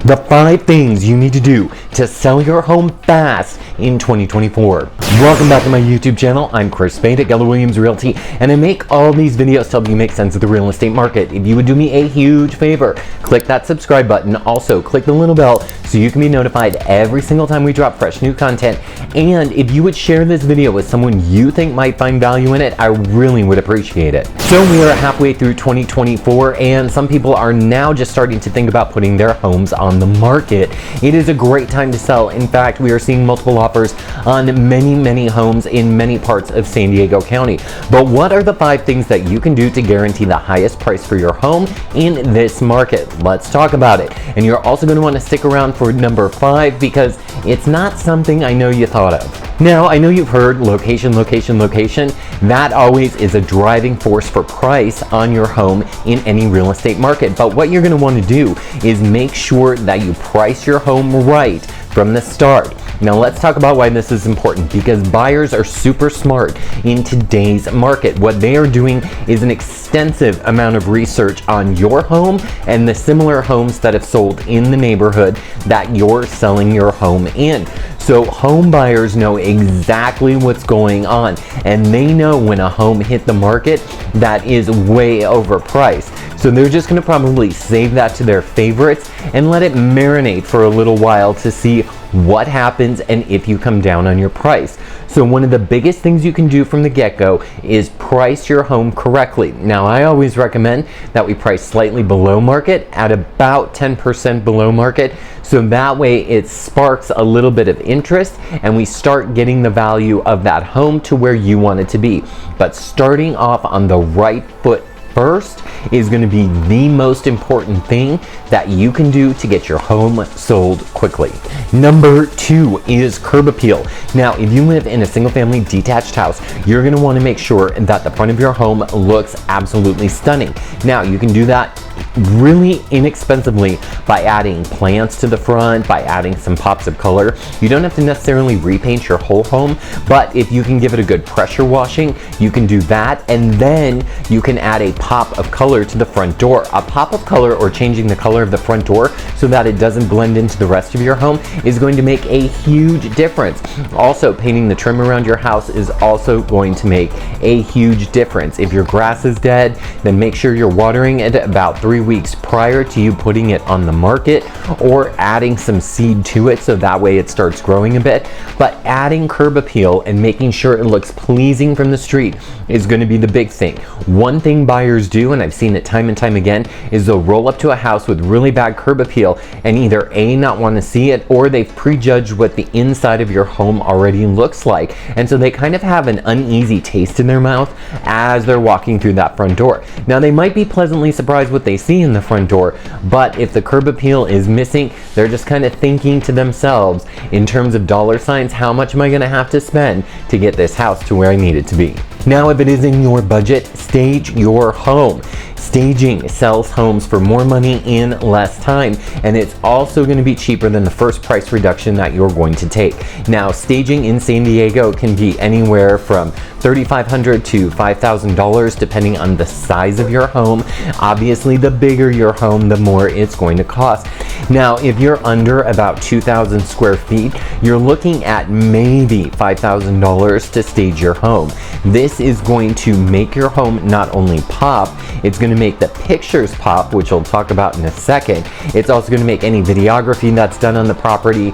The 5 things you need to do to sell your home fast in 2024. Welcome back to my YouTube channel. I'm Spade at Keller Williams Realty, and I make all these videos to help you make sense of the real estate market. If you would do me a huge favor, click that subscribe button. Also, click the little bell so you can be notified every single time we drop fresh new content. And if you would share this video with someone you think might find value in it, I really would appreciate it. So we are halfway through 2024, and some people are now just starting to think about putting their homes on the market. It is a great time to sell. In fact, we are seeing multiple offers on many homes in many parts of San Diego County. But what are the 5 things that you can do to guarantee the highest price for your home in this market? Let's talk about it. And you're also going to want to stick around for number 5 because it's not something I know you thought of. Now, I know you've heard location. That always is a driving force for price on your home in any real estate market. But what you're going to want to do is make sure that you price your home right from the start. Now let's talk about why this is important, because buyers are super smart in today's market. What they are doing is an extensive amount of research on your home and the similar homes that have sold in the neighborhood that you're selling your home in. So home buyers know exactly what's going on, and they know when a home hit the market that is way overpriced. So they're just going to probably save that to their favorites and let it marinate for a little while to see what happens and if you come down on your price. So one of the biggest things you can do from the get-go is price your home correctly. Now, I always recommend that we price slightly below market at about 10% below market, so that way it sparks a little bit of interest and we start getting the value of that home to where you want it to be. But starting off on the right foot first is going to be the most important thing that you can do to get your home sold quickly. Number 2 is curb appeal. Now, if you live in a single family detached house, you're going to want to make sure that the front of your home looks absolutely stunning. Now, you can do that really inexpensively by adding plants to the front, by adding some pops of color. You don't have to necessarily repaint your whole home, but if you can give it a good pressure washing, you can do that, and then you can add a pop of color to the front door. A pop of color, or changing the color of the front door so that it doesn't blend into the rest of your home, is going to make a huge difference. Also, painting the trim around your house is also going to make a huge difference. If your grass is dead, then make sure you're watering it about 3 weeks prior to you putting it on the market, or adding some seed to it so that way it starts growing a bit. But adding curb appeal and making sure it looks pleasing from the street is going to be the big thing. One thing buyers do, and I've seen it time and time again, is they'll roll up to a house with really bad curb appeal and either A, not want to see it, or they've prejudged what the inside of your home already looks like, and so they kind of have an uneasy taste in their mouth as they're walking through that front door. Now, they might be pleasantly surprised what they see in the front door, but if the curb appeal is missing, they're just kind of thinking to themselves, in terms of dollar signs, how much am I going to have to spend to get this house to where I need it to be? Now, if it is in your budget, stage your home. Staging sells homes for more money in less time, and it's also going to be cheaper than the first price reduction that you're going to take. Now, staging in San Diego can be anywhere from $3,500 to $5,000 depending on the size of your home. Obviously, the bigger your home, the more it's going to cost. Now, if you're under about 2,000 square feet, you're looking at maybe $5,000 to stage your home. This is going to make your home not only pop, it's going to make the pictures pop, which we'll talk about in a second. It's also going to make any videography that's done on the property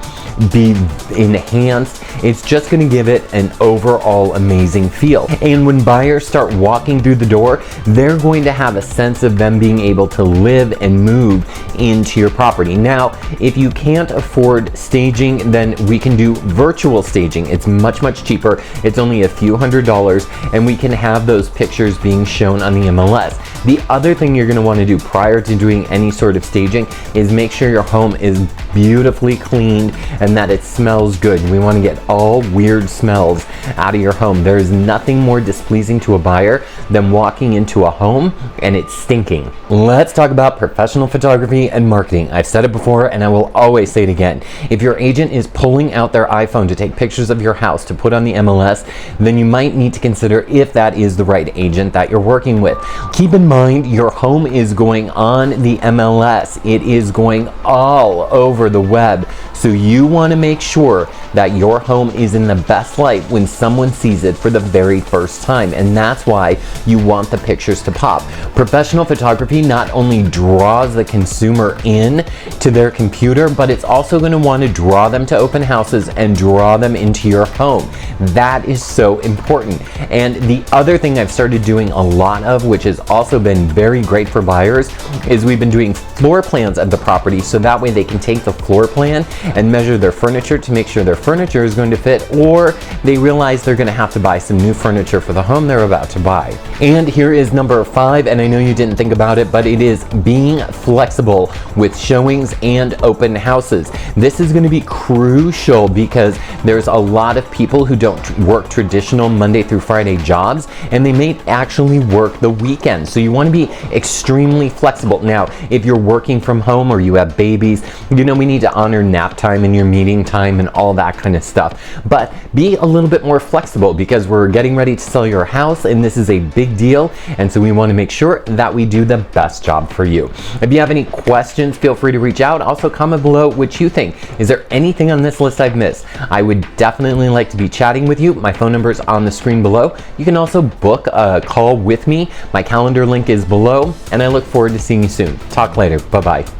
be enhanced. It's just going to give it an overall amazing feel. And when buyers start walking through the door, they're going to have a sense of them being able to live and move into your property. Now, if you can't afford staging, then we can do virtual staging. It's much cheaper. It's only a few $100s, and we can have those pictures being shown on the MLS. The other thing you're going to want to do prior to doing any sort of staging is make sure your home is beautifully cleaned and that it smells good. We want to get all weird smells out of your home. There is nothing more displeasing to a buyer than walking into a home and it's stinking. Let's talk about professional photography and marketing. I've said it before and I will always say it again. If your agent is pulling out their iPhone to take pictures of your house to put on the MLS, then you might need to consider if that is the right agent that you're working with. Keep in mind, your home is going on the MLS. It is going all over the web. So you want to make sure that your home is in the best light when someone sees it for the very first time. And that's why you want the pictures to pop. Professional photography not only draws the consumer in to their computer, but it's also going to want to draw them to open houses and draw them into your home. That is so important. And the other thing I've started doing a lot of, which has also been very great for buyers, is we've been doing floor plans of the property, so that way they can take the floor plan and measure their furniture to make sure their furniture is going to fit, or they realize they're going to have to buy some new furniture for the home they're about to buy. And here is number 5, and I know you didn't think about it, but it is being flexible with showings and open houses. This is going to be crucial because there's a lot of people who don't work traditional Monday through Friday jobs, and they may actually work the weekend. So you want to be extremely flexible. Now, if you're working from home or you have babies, you know we need to honor nap time and your meeting time and all that kind of stuff. But be a little bit more flexible because we're getting ready to sell your house, and this is a big deal, and so we want to make sure that we do the best job for you. If you have any questions, feel free to reach out. Also, comment below what you think. Is there anything on this list I've missed? I would definitely like to be chatting with you. My phone number is on the screen below. You can also book a call with me. My calendar link is below, and I look forward to seeing you soon. Talk later. Bye-bye.